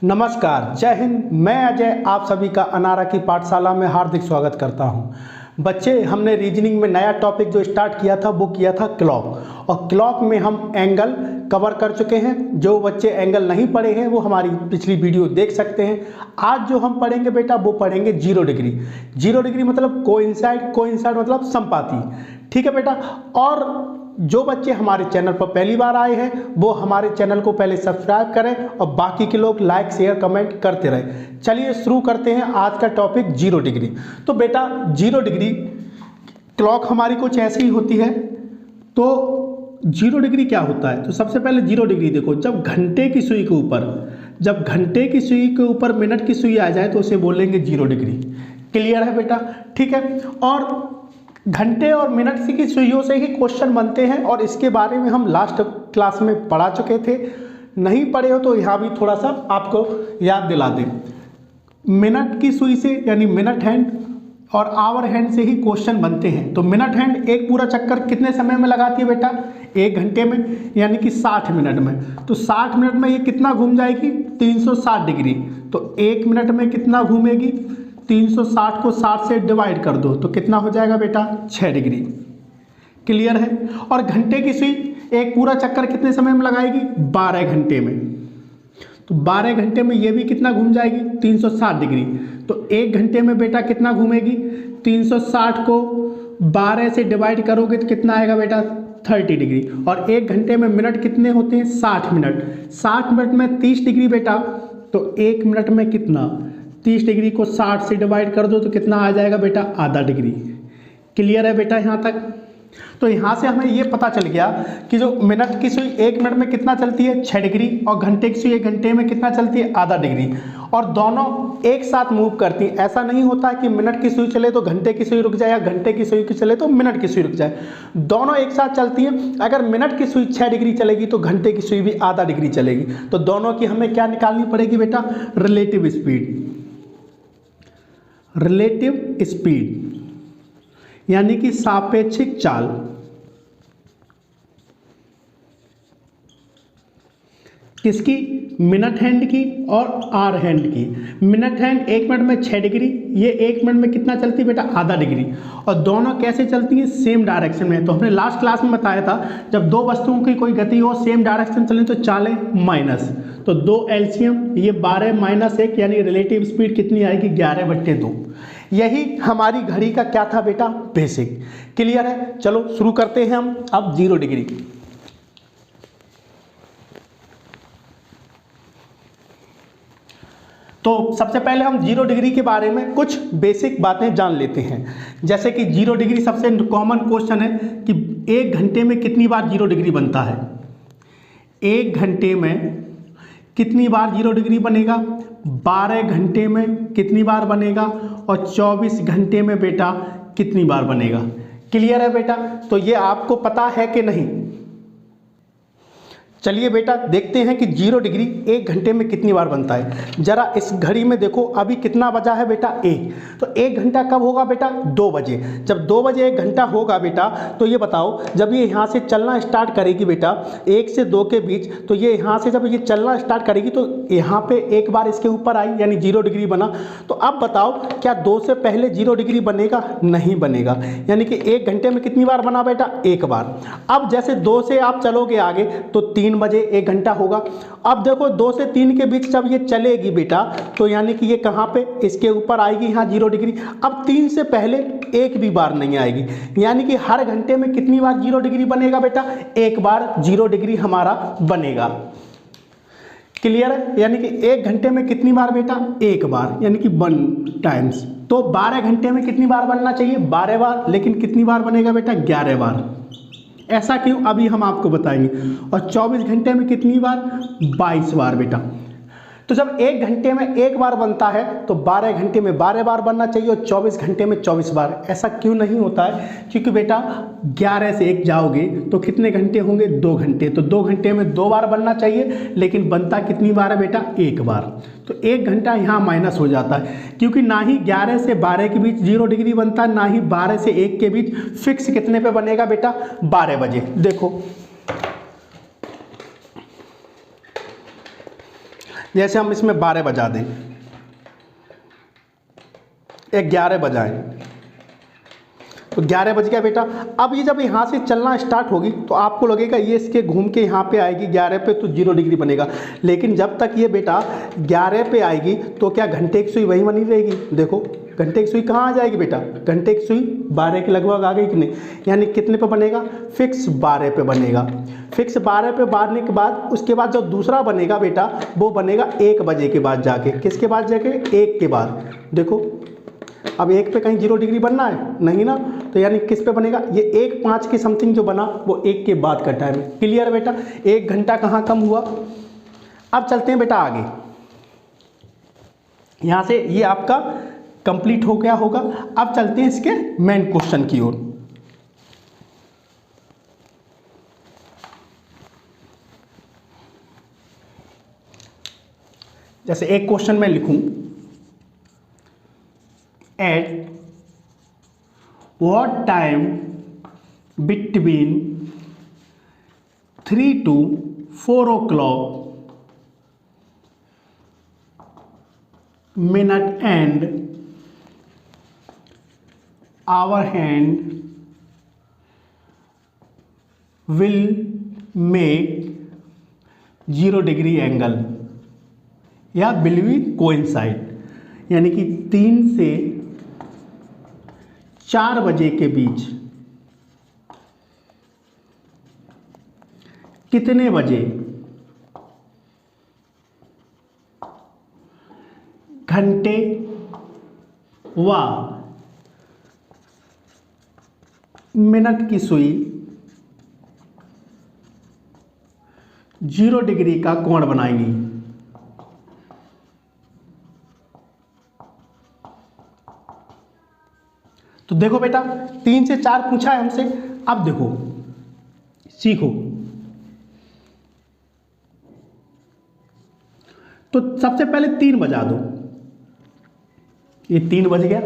नमस्कार, जय हिंद। मैं अजय आप सभी का अनारा की पाठशाला में हार्दिक स्वागत करता हूं। बच्चे, हमने रीजनिंग में नया टॉपिक जो स्टार्ट किया था वो किया था क्लॉक, और क्लॉक में हम एंगल कवर कर चुके हैं। जो बच्चे एंगल नहीं पढ़े हैं वो हमारी पिछली वीडियो देख सकते हैं। आज जो हम पढ़ेंगे बेटा वो पढ़ेंगे 0 डिग्री। 0 डिग्री मतलब कोइंसाइड, कोइंसाइड मतलब समपाती। ठीक है बेटा। और जो बच्चे हमारे चैनल पर पहली बार आए हैं वो हमारे चैनल को पहले सब्सक्राइब करें और बाकी के लोग लाइक शेयर कमेंट करते रहें। चलिए शुरू करते हैं आज का टॉपिक 0 डिग्री। तो बेटा 0 डिग्री क्लॉक हमारी कुछ ऐसी ही होती है। तो 0 डिग्री क्या होता है? तो सबसे पहले 0 डिग्री देखो, जब घंटे की सुई के ऊपर मिनट की सुई आ जाए तो उसे बोलेंगे 0 डिग्री। क्लियर है बेटा? ठीक है। और घंटे और मिनट की सुइयों से ही क्वेश्चन बनते हैं और इसके बारे में हम लास्ट क्लास में पढ़ा चुके थे। नहीं पढ़े हो तो यहाँ भी थोड़ा सा आपको याद दिला दें। मिनट की सुई से यानी मिनट हैंड और आवर हैंड से ही क्वेश्चन बनते हैं। तो मिनट हैंड एक पूरा चक्कर कितने समय में लगाती है बेटा? 1 घंटे में, यानी कि 60 मिनट में। तो 60 मिनट में ये कितना घूम जाएगी? 360 डिग्री। तो 1 मिनट में कितना घूमेगी? 360 को 60 से डिवाइड कर दो तो कितना हो जाएगा बेटा? 6 डिग्री। क्लियर है? और घंटे की सुई एक पूरा चक्कर कितने समय में लगाएगी? 12 घंटे में। तो 12 घंटे में ये भी कितना घूम जाएगी? 360 डिग्री। तो 1 घंटे में बेटा कितना घूमेगी? 360 को 12 से डिवाइड करोगे तो कितना आएगा बेटा? 30 डिग्री। और 1 घंटे में मिनट कितने होते हैं? 60 मिनट। 60 मिनट में 30 डिग्री बेटा। तो 1 मिनट में कितना? 30 डिग्री को 60 से डिवाइड कर दो तो कितना आ जाएगा बेटा? आधा डिग्री। क्लियर है बेटा यहाँ तक? तो यहाँ से हमें ये पता चल गया कि जो मिनट की सुई 1 मिनट में कितना चलती है? 6 डिग्री। और घंटे की सुई 1 घंटे में कितना चलती है? आधा डिग्री। और दोनों एक साथ मूव करती हैं। ऐसा नहीं होता है कि मिनट की सुई चले तो घंटे की सुई रुक जाए या घंटे की सुई चले तो मिनट की सुई रुक जाए। दोनों एक साथ चलती हैं। अगर मिनट की सुई 6 डिग्री चलेगी तो घंटे की सुई भी आधा डिग्री चलेगी। तो दोनों की हमें क्या निकालनी पड़ेगी बेटा? Relative speed. रिलेटिव स्पीड यानी कि सापेक्षिक चाल। किसकी? मिनट हैंड की और आर हैंड की। मिनट हैंड 1 मिनट में 6 डिग्री, ये 1 मिनट में कितना चलती है बेटा? आधा डिग्री। और दोनों कैसे चलती हैं? सेम डायरेक्शन में। तो हमने लास्ट क्लास में बताया था जब दो वस्तुओं की कोई गति हो सेम डायरेक्शन चले तो चालें माइनस। तो 2 एलसीएम, ये 12 माइनस 1 यानी रिलेटिव स्पीड कितनी आएगी? 11/2। यही हमारी घड़ी का क्या था बेटा? बेसिक। क्लियर है? चलो शुरू करते हैं हम अब 0 डिग्री। तो सबसे पहले हम 0 डिग्री के बारे में कुछ बेसिक बातें जान लेते हैं। जैसे कि 0 डिग्री सबसे कॉमन क्वेश्चन है कि 1 घंटे में कितनी बार 0 डिग्री बनता है? 1 घंटे में कितनी बार 0 डिग्री बनेगा? 12 घंटे में कितनी बार बनेगा? और 24 घंटे में बेटा कितनी बार बनेगा? क्लियर है बेटा? तो ये आपको पता है कि नहीं? चलिए बेटा देखते हैं कि 0 डिग्री 1 घंटे में कितनी बार बनता है। जरा इस घड़ी में देखो, अभी कितना बजा है बेटा? 1। तो 1 घंटा कब होगा बेटा? 2 बजे। जब 2 बजे 1 घंटा होगा बेटा तो ये बताओ, जब ये यहाँ से चलना स्टार्ट करेगी बेटा 1 से 2 के बीच, तो ये यहाँ से जब ये चलना स्टार्ट करेगी तो यहाँ पे एक बार इसके ऊपर आई यानी 0 डिग्री बना। तो अब बताओ क्या 2 से पहले 0 डिग्री बनेगा? नहीं बनेगा। यानी कि 1 घंटे में कितनी बार बना बेटा? 1 बार। अब जैसे 2 से आप चलोगे आगे तो 3 बजे 1 घंटा होगा। अब देखो 2 से 3 के बीच जब ये चलेगी बेटा तो यानी कि ये कहाँ पे? इसके ऊपर आएगी यहाँ 0 डिग्री। अब 3 से पहले एक भी बार नहीं आएगी। यानी कि हर घंटे में कितनी बार 0 डिग्री बनेगा बेटा? 1 बार 0 डिग्री हमारा बनेगा। क्लियर है? यानी कि 1 घंटे में कितनी बार बेटा? 1 बार, यानी कि 1 टाइम्स। तो 12 घंटे में कितनी बार बनना चाहिए? 12 बार। लेकिन कितनी बार बनेगा बेटा? 11 बार। ऐसा क्यों? अभी हम आपको बताएंगे। और 24 घंटे में कितनी बार? 22 बार बेटा। तो जब 1 घंटे में 1 बार बनता है तो 12 घंटे में 12 बार बनना चाहिए और 24 घंटे में 24 बार। ऐसा क्यों नहीं होता है? क्योंकि बेटा 11 से 1 जाओगे तो कितने घंटे होंगे? 2 घंटे। तो 2 घंटे में 2 बार बनना चाहिए, लेकिन बनता कितनी बार है बेटा? 1 बार। तो 1 घंटा यहाँ माइनस हो जाता है, क्योंकि ना ही 11 से 12 के बीच 0 डिग्री बनता है, ना ही 12 से 1 के बीच। फिक्स कितने पे बनेगा बेटा? 12 बजे। देखो जैसे हम इसमें 12 बजा दें, 11 बजाएं, तो 11 बज गया बेटा। अब ये जब यहाँ से चलना स्टार्ट होगी तो आपको लगेगा ये इसके घूम के यहाँ पे आएगी 11 पे, तो 0 डिग्री बनेगा। लेकिन जब तक ये बेटा 11 पे आएगी तो क्या घंटे की सुई वहीं बनी रहेगी? देखो घंटे की सुई कहाँ आ जाएगी बेटा? घंटे की सुई 12 के लगभग आ गई कि नहीं, यानी कितने पे बनेगा? फिक्स 12 पे बनेगा। फिक्स 12 पे बनने के बाद उसके बाद जो दूसरा बनेगा बेटा वो बनेगा 1 बजे के बाद जाके। किसके बाद जाके? 1 के बाद। देखो अब 1 पे कहीं 0 डिग्री बनना है नहीं ना, तो यानी किस पे बनेगा? ये 1:05 के समथिंग जो बना वो 1 के बाद का टाइम है। क्लियर है बेटा? 1 घंटा कहाँ कम हुआ। अब चलते हैं बेटा आगे, यहाँ से ये आपका कंप्लीट हो गया होगा। अब चलते हैं इसके मेन क्वेश्चन की ओर। जैसे एक क्वेश्चन में लिखूं, at what time between 3 to 4 o'clock minute and hour hand will make 0 degree angle या will be coincide, यानी कि 3 से 4 बजे के बीच कितने बजे घंटे व मिनट की सुई 0 डिग्री का कोण बनाएंगी। तो देखो बेटा 3 से 4 पूछा है हमसे। अब देखो सीखो, तो सबसे पहले 3 बजा दो, ये 3 बज गया,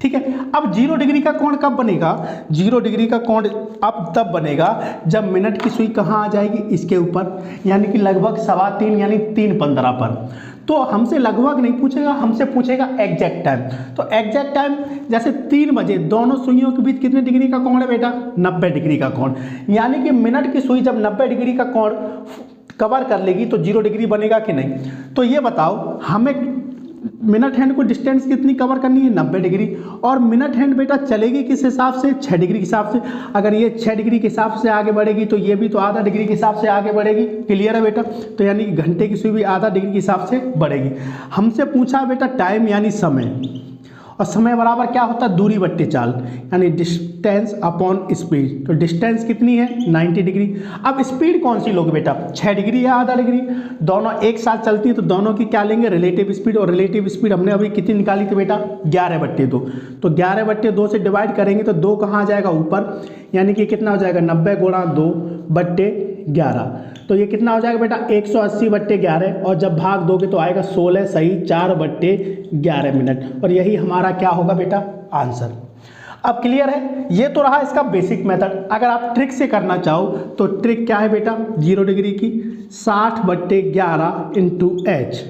ठीक है। अब 0 डिग्री का कोण कब बनेगा? 0 डिग्री का कोण अब तब बनेगा जब मिनट की सुई कहाँ आ जाएगी? इसके ऊपर, यानी कि लगभग 3:15 यानी 3:15 पर। तो हमसे लगभग नहीं पूछेगा, हमसे पूछेगा एग्जैक्ट टाइम। तो एग्जैक्ट टाइम जैसे 3 बजे दोनों सुइयों के बीच कितने डिग्री का कोण है बेटा? 90 डिग्री का कोण। यानी कि मिनट की सुई जब 90 डिग्री का कोण कवर कर लेगी तो 0 डिग्री बनेगा कि नहीं? तो ये बताओ हमें मिनट हैंड को डिस्टेंस कितनी कवर करनी है? 90 डिग्री। और मिनट हैंड बेटा चलेगी किस हिसाब से? 6 डिग्री के हिसाब से। अगर ये 6 डिग्री के हिसाब से आगे बढ़ेगी तो ये भी तो आधा डिग्री के हिसाब से आगे बढ़ेगी। क्लियर है बेटा? तो यानी कि घंटे की सुई भी आधा डिग्री के हिसाब से बढ़ेगी। हमसे पूछा बेटा टाइम यानी समय, और समय बराबर क्या होता है? दूरी बट्टे चाल, यानी डिस्टेंस अपॉन स्पीड। तो डिस्टेंस कितनी है? 90 डिग्री। अब स्पीड कौन सी लोगे बेटा? 6 डिग्री या आधा डिग्री? दोनों एक साथ चलती है तो दोनों की क्या लेंगे? Relative speed. और रिलेटिव स्पीड हमने अभी कितनी निकाली थी बेटा? 11/2। तो 11/2 से डिवाइड करेंगे तो 2 कहाँ आ जाएगा? ऊपर, यानी कि कितना हो जाएगा? 90 गुणा 2/11। तो ये कितना हो जाएगा बेटा? 180/11। और जब भाग दोगे तो आएगा 16 सही 4/11 मिनट। और यही हमारा क्या होगा बेटा? आंसर। अब क्लियर है? ये तो रहा इसका बेसिक मेथड। अगर आप ट्रिक से करना चाहो तो ट्रिक क्या है बेटा? 0 डिग्री की 60/11 इंटू एच,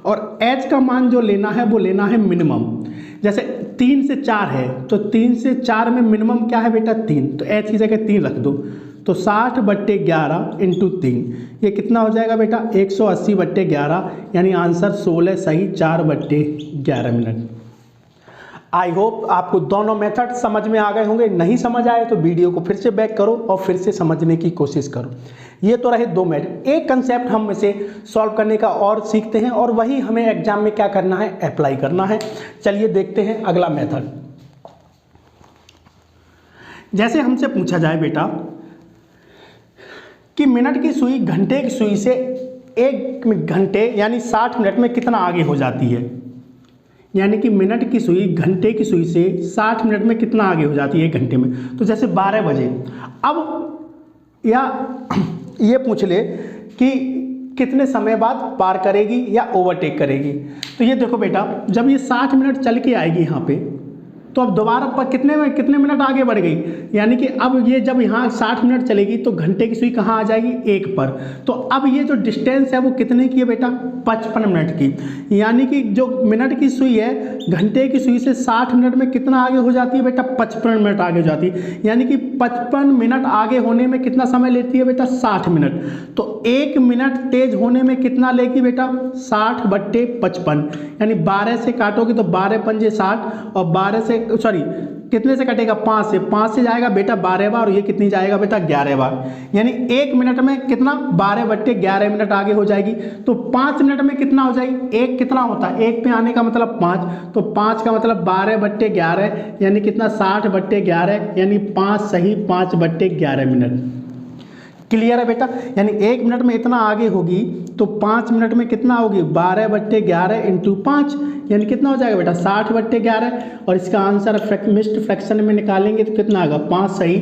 और एच का मान जो लेना है वो लेना है मिनिमम। जैसे 3 से 4 है तो 3 से 4 में मिनिमम क्या है बेटा? 3। तो एच की जगह 3 रख दो, तो 60/11 इंटू 3, ये कितना हो जाएगा बेटा? 180/11, यानी आंसर 16 सही 4/11 मिनट। आई होप आपको दोनों मेथड समझ में आ गए होंगे। नहीं समझ आए तो वीडियो को फिर से बैक करो और फिर से समझने की कोशिश करो। ये तो रहे 2 मेथड। एक कंसेप्ट हम इसे सॉल्व करने का और सीखते हैं, और वही हमें एग्जाम में क्या करना है? अप्लाई करना है। चलिए देखते हैं अगला मेथड। जैसे हमसे पूछा जाए बेटा कि मिनट की सुई घंटे की सुई से 1 घंटे यानी 60 मिनट में कितना आगे हो जाती है? यानी कि मिनट की सुई घंटे की सुई से 60 मिनट में कितना आगे हो जाती है 1 घंटे में? तो जैसे 12 बजे। अब या ये पूछ ले कि कितने समय बाद पार करेगी या ओवरटेक करेगी। तो ये देखो बेटा, जब ये 60 मिनट चल के आएगी यहाँ पे तो अब दोबारा पर कितने मिनट आगे बढ़ गई, यानी कि अब ये जब यहाँ 60 मिनट चलेगी तो घंटे की सुई कहाँ आ जाएगी, 1 पर। तो अब ये जो डिस्टेंस है वो कितने की है बेटा, 55 मिनट की। यानी कि जो मिनट की सुई है घंटे की सुई से 60 मिनट में कितना आगे हो जाती है बेटा, 55 मिनट आगे हो जाती है। यानी कि 55 मिनट आगे होने में कितना समय लेती है बेटा, 60 मिनट। तो 1 मिनट तेज होने में कितना लेगी बेटा, 60/55, यानी 12 से काटोगे तो 12 पंजे 60 और 12 से कितने से कटेगा, 5 से जाएगा बेटा 12 बार और ये कितनी जाएगा बेटा, 11 बार। यानी 1 मिनट में कितना, 12/11 मिनट आगे हो जाएगी। तो 5 मिनट में कितना हो जाएगी, 1 कितना होता है, 1 पे आने का मतलब 5, तो 5 का मतलब 12/11 यानी कितना, 60/11 यानी 5 सही 5/11 मिनट। क्लियर है बेटा, यानी 1 मिनट में इतना आगे होगी तो 5 मिनट में कितना होगी, 12/11 × 5 यानी कितना हो जाएगा बेटा, 60/11। और इसका आंसर मिक्स्ड फ्रैक्शन में निकालेंगे तो कितना आएगा, 5 सही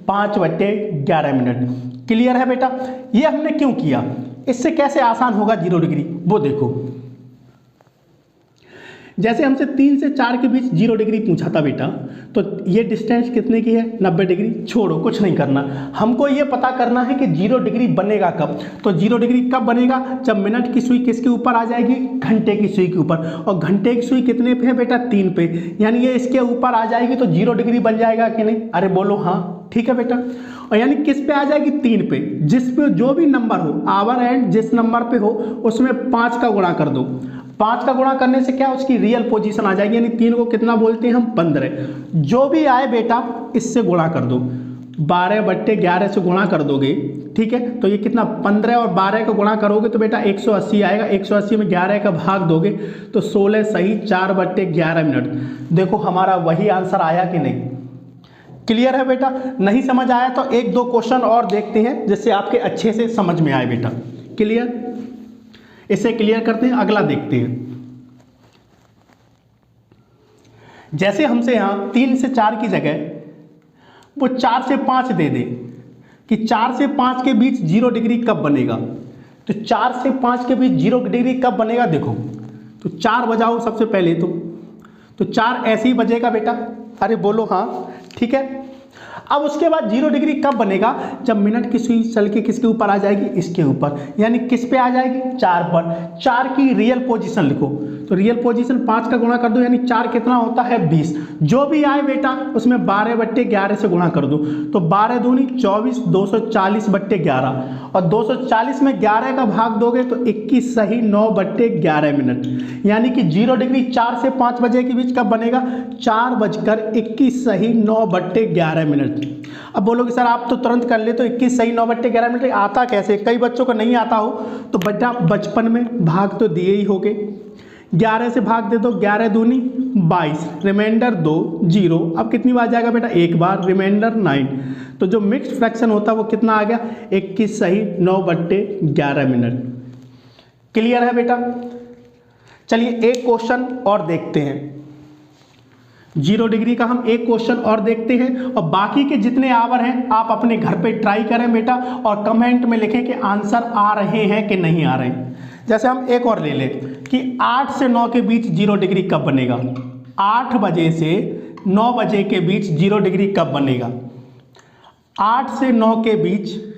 5/11 मिनट। क्लियर है बेटा, ये हमने क्यों किया, इससे कैसे आसान होगा 0 डिग्री वो देखो। जैसे हमसे 3 से 4 के बीच 0 डिग्री पूछा था बेटा, तो ये डिस्टेंस कितने की है, 90 डिग्री। छोड़ो, कुछ नहीं करना, हमको ये पता करना है कि 0 डिग्री बनेगा कब। तो 0 डिग्री कब बनेगा, जब मिनट की सुई किसके ऊपर आ जाएगी, घंटे की सुई के ऊपर। और घंटे की सुई कितने पे है बेटा, 3 पे, यानी ये इसके ऊपर आ जाएगी तो 0 डिग्री बन जाएगा कि नहीं, अरे बोलो हाँ, ठीक है बेटा। और यानी किस पे आ जाएगी, 3 पे। जिस पे जो भी नंबर हो, आवर एंड जिस नंबर पे हो उसमें 5 का गुणा कर दो। 5 का गुणा करने से क्या, उसकी रियल पोजीशन आ जाएगी, यानी 3 को कितना बोलते हैं हम, 15। जो भी आए बेटा इससे गुणा कर दो, 12/11 से गुणा कर दोगे, ठीक है। तो ये कितना, 15 और 12 का गुणा करोगे तो बेटा 180 आएगा। 180 में 11 का भाग दोगे तो 16 सही 4/11 मिनट। देखो हमारा वही आंसर आया कि नहीं। क्लियर है बेटा, नहीं समझ आया तो 1-2 क्वेश्चन और देखते हैं जिससे आपके अच्छे से समझ में आए बेटा। क्लियर, इसे क्लियर करते हैं, अगला देखते हैं। जैसे हमसे यहाँ 3 से 4 की जगह वो 4 से 5 दे दे कि 4 से 5 के बीच 0 डिग्री कब बनेगा, तो 4 से 5 के बीच 0 डिग्री कब बनेगा, देखो तो 4 बजाओ सबसे पहले तो 4 ऐसे ही बजेगा बेटा, अरे बोलो हाँ, ठीक है। अब उसके बाद 0 डिग्री कब बनेगा, जब मिनट की सुई चल के किसके ऊपर आ जाएगी, इसके ऊपर, यानी किस पे आ जाएगी, 4 पर। 4 की रियल पोजीशन लिखो, तो रियल पोजीशन 5 का गुणा कर दो, यानी 4 कितना होता है, 20। जो भी आए बेटा उसमें 12/11 से गुणा कर दो, तो 12 दूनी 24, 240/11 और 240 में 11 का भाग दोगे तो 21 सही 9/11 मिनट। यानी कि 0 डिग्री 4 से 5 बजे के बीच कब बनेगा, 4:21 सही 9/11 मिनट। अब बोलोगे सर आप तो तुरंत कर ले, तो 21 सही 9/11 मिनट आता कैसे, कई बच्चों को नहीं आता हो तो बेटा बचपन में भाग तो दिए ही होगे। 11 से भाग दे दो, 11 दूनी 22, रिमाइंडर 2 0। अब कितनी बार जाएगा बेटा, 1 बार, रिमाइंडर 9। तो जो मिक्स्ड फ्रैक्शन होता है वो कितना आ गया, 21 सही 9/11 मिनट। क्लियर है बेटा, चलिए एक क्वेश्चन और देखते हैं। 0 डिग्री का हम एक क्वेश्चन और देखते हैं और बाकी के जितने आवर हैं आप अपने घर पे ट्राई करें बेटा और कमेंट में लिखें कि आंसर आ रहे हैं कि नहीं आ रहे हैं। जैसे हम एक और ले लें कि 8 से 9 के बीच 0 डिग्री कब बनेगा, 8 बजे से 9 बजे के बीच 0 डिग्री कब बनेगा, 8 से 9 के बीच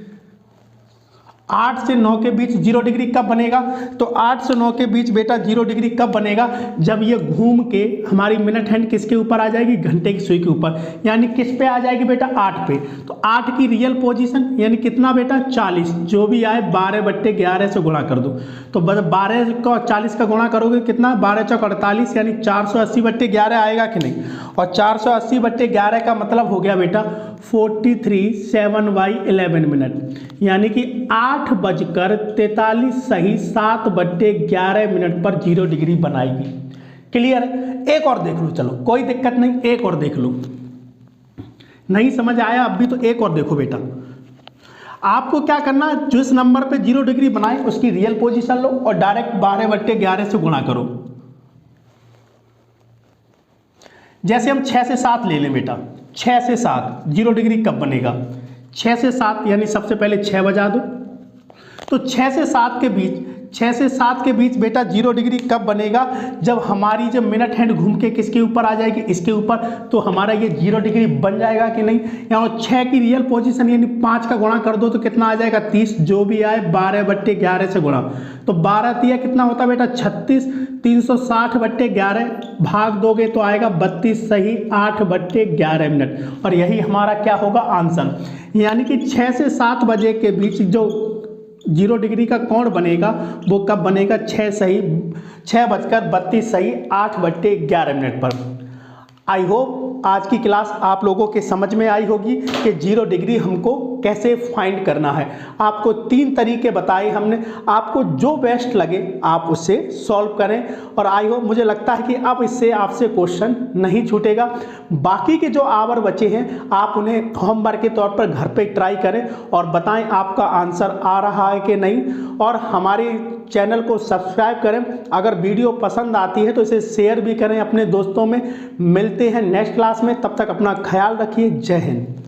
8 से 9 के बीच 0 डिग्री कब बनेगा, तो 8 से 9 के बीच बेटा 0 डिग्री कब बनेगा, जब ये घूम के हमारी मिनट हैंड किसके ऊपर आ जाएगी, घंटे की सुई के ऊपर, यानी किस पे आ जाएगी बेटा, 8 पे। तो 8 की रियल पोजीशन यानी कितना बेटा, 40। जो भी आए 12/11 से गुणा कर दो, तो 12 का 40 का गुणा करोगे कितना, 12 चौक 48 यानी 480/11 आएगा कि नहीं। और 480/11 का मतलब हो गया बेटा 43/7/11 मिनट, यानी कि 8:43 सही 7/11 मिनट पर 0 डिग्री बनाएगी। क्लियर है, एक और देख लो, चलो कोई दिक्कत नहीं, एक और देख लो। नहीं समझ आया अब भी तो एक और देखो बेटा। आपको क्या करना, जिस नंबर पे 0 डिग्री बनाए उसकी रियल पोजीशन लो और डायरेक्ट 12/11 से गुणा करो। जैसे हम 6 से 7 ले लें बेटा, 6 से 7 0 डिग्री कब बनेगा, 6 से 7 यानी सबसे पहले 6 बजा दो, तो 6 से 7 के बीच 6 से 7 के बीच बेटा 0 डिग्री कब बनेगा, जब हमारी जब मिनट हैंड घूम के किसके ऊपर आ जाएगी, इसके ऊपर, तो हमारा ये 0 डिग्री बन जाएगा कि नहीं। यहाँ 6 की रियल पोजीशन यानी 5 का गुणा कर दो तो कितना आ जाएगा 30, जो भी आए 12/11 से गुणा, तो 12 तिया कितना होता है बेटा 36, 360/11 भाग दोगे तो आएगा 32 सही 8/11 मिनट, और यही हमारा क्या होगा आंसर। यानी कि 6 से 7 बजे के बीच जो 0 डिग्री का कोण बनेगा वो कब बनेगा, 6:32 सही 8/11 मिनट पर। आई होप आज की क्लास आप लोगों के समझ में आई होगी कि 0 डिग्री हमको कैसे फाइंड करना है। आपको 3 तरीके बताए हमने, आपको जो बेस्ट लगे आप उससे सॉल्व करें, और आई होप मुझे लगता है कि अब इससे आपसे क्वेश्चन नहीं छूटेगा। बाकी के जो आवर बचे हैं आप उन्हें होमवर्क के तौर पर घर पे ट्राई करें और बताएं आपका आंसर आ रहा है कि नहीं, और हमारे चैनल को सब्सक्राइब करें। अगर वीडियो पसंद आती है तो इसे शेयर भी करें अपने दोस्तों में। मिलते हैं नेक्स्ट क्लास में, तब तक अपना ख्याल रखिए। जय हिंद।